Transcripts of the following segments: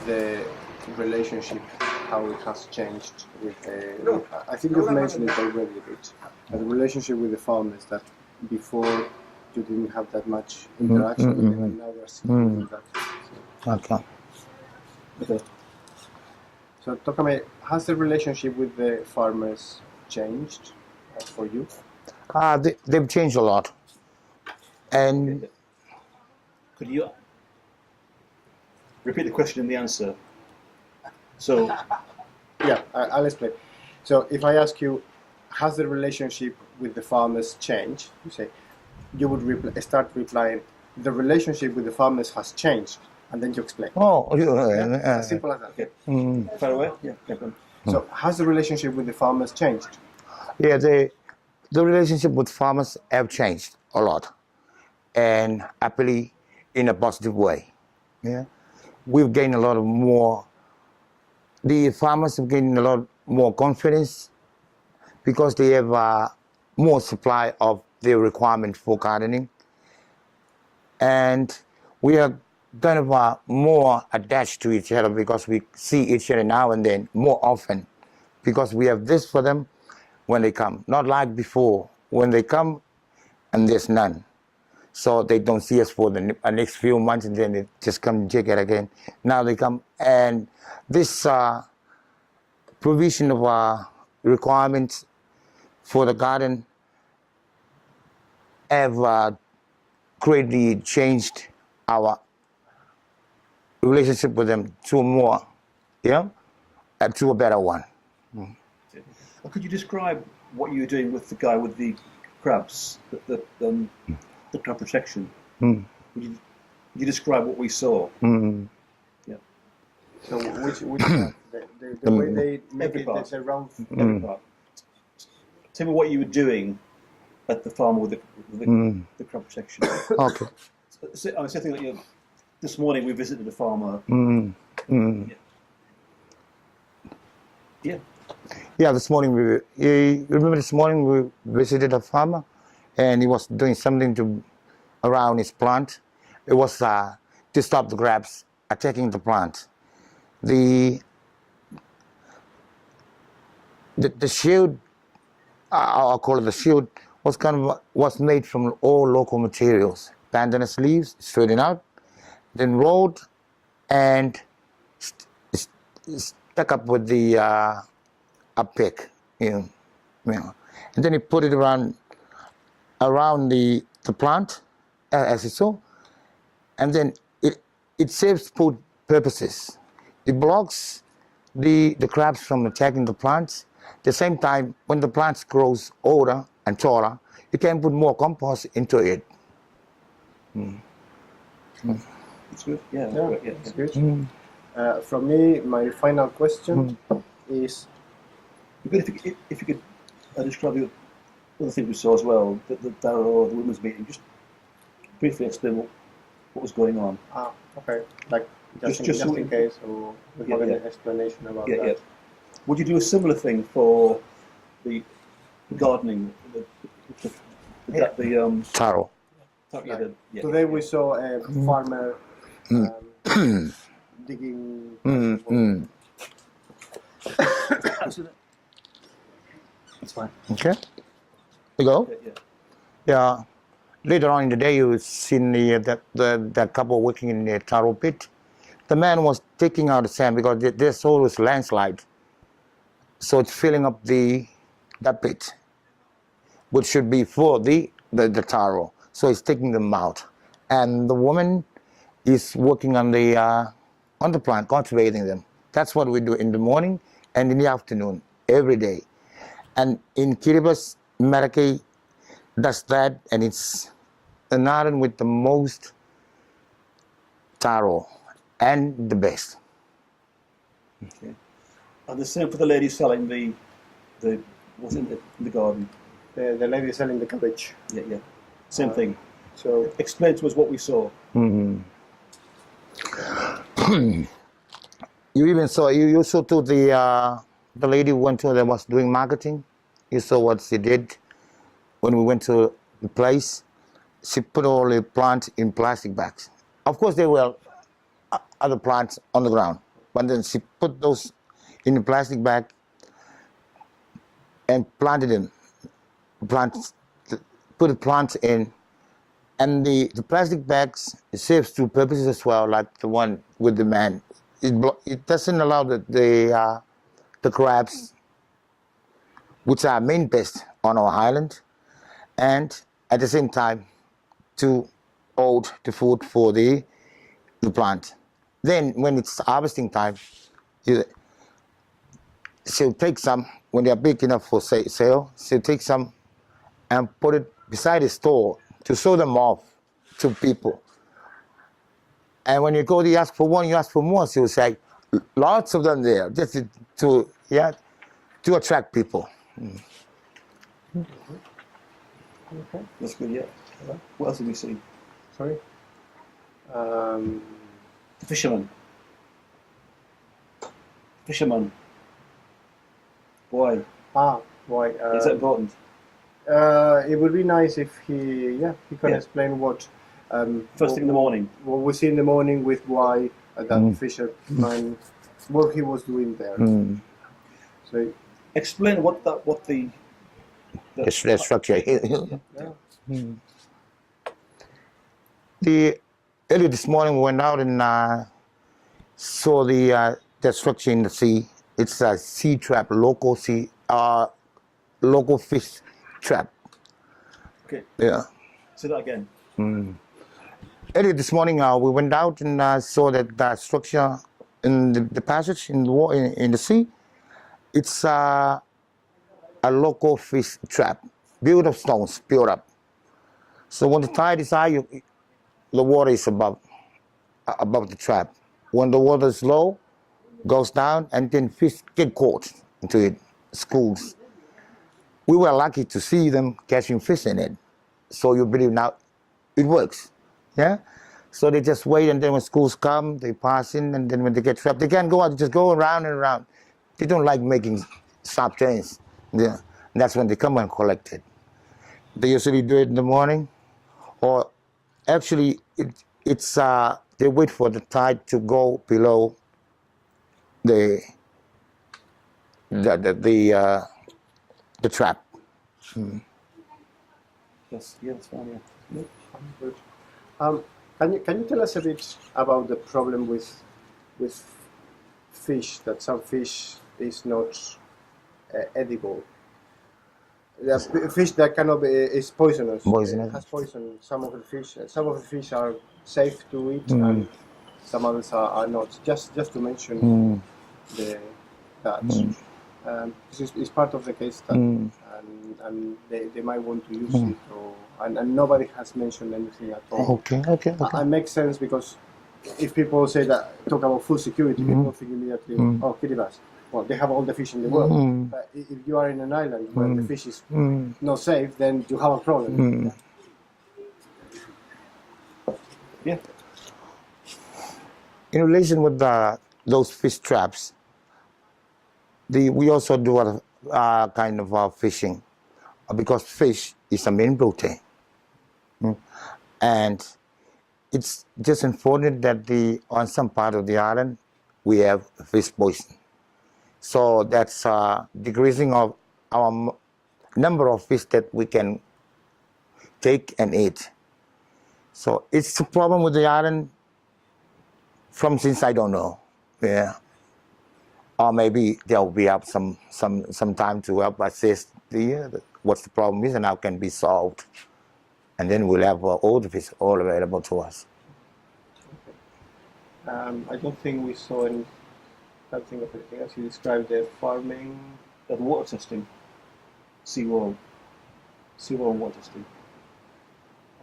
the relationship, how it has changed with I think you've mentioned it already a bit. The relationship with the farmers, that before you didn't have that much interaction with them, and now there's that. Okay. Okay. So Tomokei, has the relationship with the farmers changed for you? They've changed a lot. And could you repeat the question and the answer? So, yeah, I'll explain. So if I ask you, has the relationship with the farmers changed? You say, you would start replying, the relationship with the farmers has changed, and then you explain. As simple as that. Okay. Far away? Yeah. So has the relationship with the farmers changed? Yeah, the relationship with farmers have changed a lot, and happily in a positive way. Yeah, we've gained a lot of more. The farmers have gained a lot more confidence because they have more supply of their requirement for gardening, and we are kind of more attached to each other because we see each other now and then more often, because we have this for them when they come, not like before when they come and there's none. So they don't see us for the next few months, and then they just come and check it again. Now they come, and this provision of requirements for the garden have greatly changed our relationship with them to a more, to a better one. Could you describe what you were doing with the guy with the crabs, the crab protection? Would you describe what we saw? Yeah. So which part? The way they make it the round. Every part. Tell me what you were doing at the farm with the crab protection. Okay. So, something like this morning we visited a farmer. Yeah. Yeah, this morning remember this morning we visited a farmer, and he was doing something around his plant. It was to stop the crabs attacking the plant. The shield, I'll call it the shield, was made from all local materials: pandanus leaves, straightened out, then rolled and stuck up with the a pick, and then he put it around the plant as you saw, and then it serves food purposes. It blocks the crabs from attacking the plants. At the same time, when the plants grows older and taller, you can put more compost into it. It's good. Yeah. It's good. From me, my final question is, if you could describe the other thing we saw as well, the Darrow, the women's meeting, just briefly explain what was going on. Okay. Like just in case, or we have an explanation about that. Yeah. Would you do a similar thing for the gardening, the taro? Today we saw a farmer digging. That's fine. Okay. You go. Yeah. Later on in the day, you seen the couple working in the taro pit. The man was taking out the sand because there's always landslide, so it's filling up that pit, which should be for the taro. So he's taking them out, and the woman is working on the plant, cultivating them. That's what we do in the morning and in the afternoon every day. And in Kiribati, Tomokei does that, and it's an island with the most taro and the best. Okay. And the same for the lady selling the what's in the garden. The lady selling the cabbage. Yeah. Same thing. So explain to us what we saw. You even saw you saw to the lady who went to that was doing marketing. You saw what she did when we went to the place. She put all the plants in plastic bags. Of course, there were other plants on the ground, but then she put those in a plastic bag and planted them. Put the plants in, and the plastic bags serves two purposes as well, like the one with the man. It doesn't allow the crabs, which are main pest on our island, and at the same time to hold the food for the plant. Then when it's harvesting time, she'll take some, when they're big enough for sale, she'll take some and put it beside the store to show them off to people. And when you go to ask for one, you ask for more, she'll say, lots of them there, just to attract people. Okay. That's good, yeah. What else have we seen? Sorry? The fisherman. Fisherman. Why? Why? Is that important? It would be nice if he can explain what. First thing in the morning. What we see in the morning with why that fisherman, what he was doing there. So explain what the structure. yeah. Earlier this morning we went out and saw the structure in the sea. It's a sea trap, local fish trap. Okay. Yeah. Say that again. Earlier this morning we went out and saw that structure in the passage in the sea. It's a local fish trap, built of stones, built up. So when the tide is high, the water is above the trap. When the water is low, goes down, and then fish get caught into it. Schools. We were lucky to see them catching fish in it. So you believe now it works, yeah? So they just wait, and then when schools come, they pass in, and then when they get trapped, they can't go out, they just go around and around. They don't like making sharp turns. Yeah. That's when they come and collect it. They usually do it in the morning, or actually they wait for the tide to go below the trap. Yes, yeah, that's fine, yeah. Good. Can you tell us a bit about the problem with fish, that some fish is not edible? The fish that cannot be is poisonous. Poisonous. Has poison. Some of the fish are safe to eat, and some others are not. Just to mention that. It's part of the case study, and they might want to use it, and nobody has mentioned anything at all. Okay. It makes sense, because if people talk about food security, people think immediately, oh, Kiribati. Well, they have all the fish in the world. But if you are in an island where the fish is not safe, then you have a problem. Yeah. In relation with those fish traps, we also do a kind of fishing, because fish is a main protein. And it's just important that on some part of the island we have fish poison. So that's decreasing of our number of fish that we can take and eat. So it's a problem with the island since I don't know. Yeah. Or maybe there will be up some time to help assess what the problem is and how it can be solved. And then we'll have all the fish all available to us. I don't think we saw something of anything else. You described the farming, The water testing. Seawall water testing.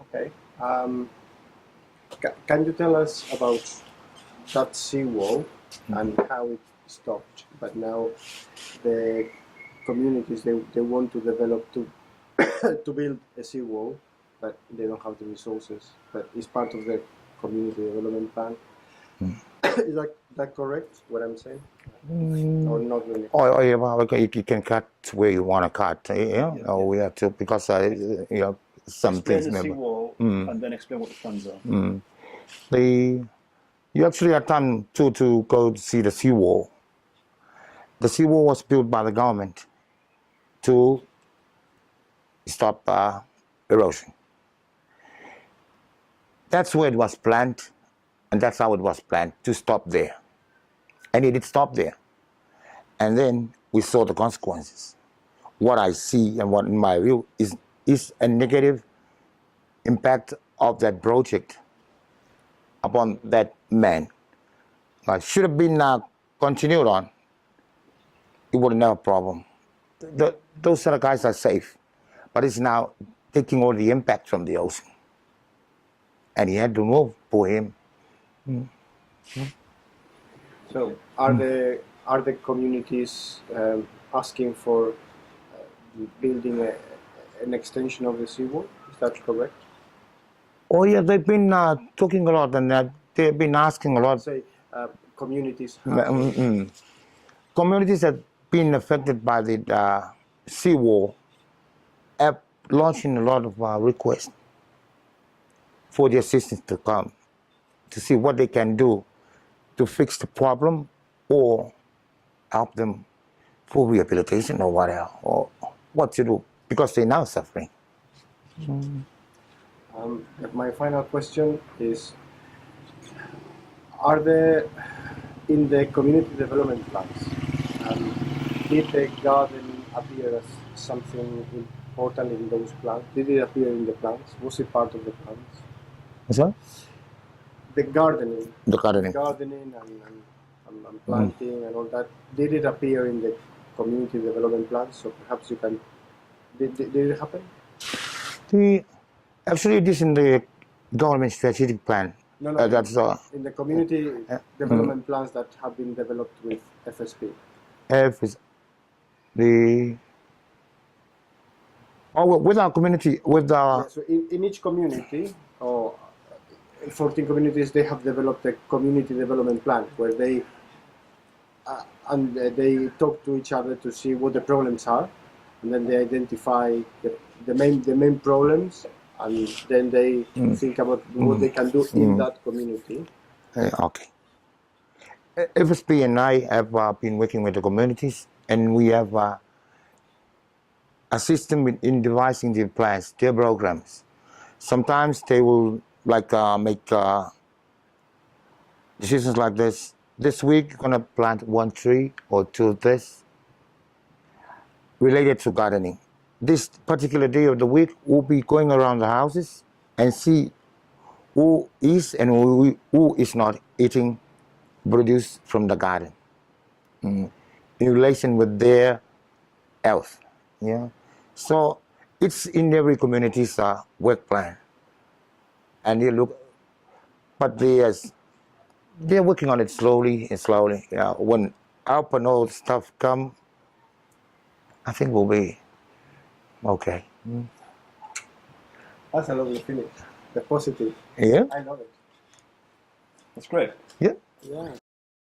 Okay. Can you tell us about that seawall and how it stopped? But now the communities they want to develop to build a seawall, but they don't have the resources. But it's part of the community development plan. Is that correct? What I'm saying? Or not really? Oh yeah, well, okay, you can cut where you want to cut. Yeah. Or we have to, because some Explain things. the Maybe. seawall and then explain what the funds are. You actually had time to go to see the seawall. The seawall was built by the government to stop erosion. That's where it was planned, and that's how it was planned, to stop there. And it did stop there. And then we saw the consequences. What I see and what in my view is a negative impact of that project upon that man. Should have been continued on, it wouldn't have a problem. Those other guys are safe, but it's now taking all the impact from the ocean. And he had to move, poor him. So are the communities asking for building an extension of the seawall? Is that correct? Oh yeah, they've been talking a lot, and they've been asking a lot. Say communities. Communities that have been affected by the seawall have launching a lot of requests for the assistance to come to see what they can do to fix the problem or help them for rehabilitation or whatever, or what to do, because they're now suffering. My final question is, are there, in the community development plans, did the garden appear as something important in those plans? Did it appear in the plans? Was it part of the plans? What's that? The gardening. The gardening. Gardening and planting and all that. Did it appear in the community development plans? So perhaps you can. Did it happen? Actually, this in the government strategic plan. No. That's in the community development plans that have been developed with FSP. With our community, with the. Yeah, so in each community, or 14 communities, they have developed a community development plan where they they talk to each other to see what the problems are, and then they identify the main problems, and then they think about what they can do in that community. Okay. FSP and I have been working with the communities, and we have a system in devising their plans, their programs. Sometimes they will make decisions like this. This week, you're gonna plant 1 tree or 2 trees related to gardening. This particular day of the week, we'll be going around the houses and see who is and who is not eating produce from the garden in relation with their health. Yeah, so it's in every community's work plan, and you look, but they're working on it slowly and slowly. Yeah, when help and all stuff come, I think we'll be okay. That's a lovely finish. The positive. Yeah. I love it. That's great. Yeah. Yeah.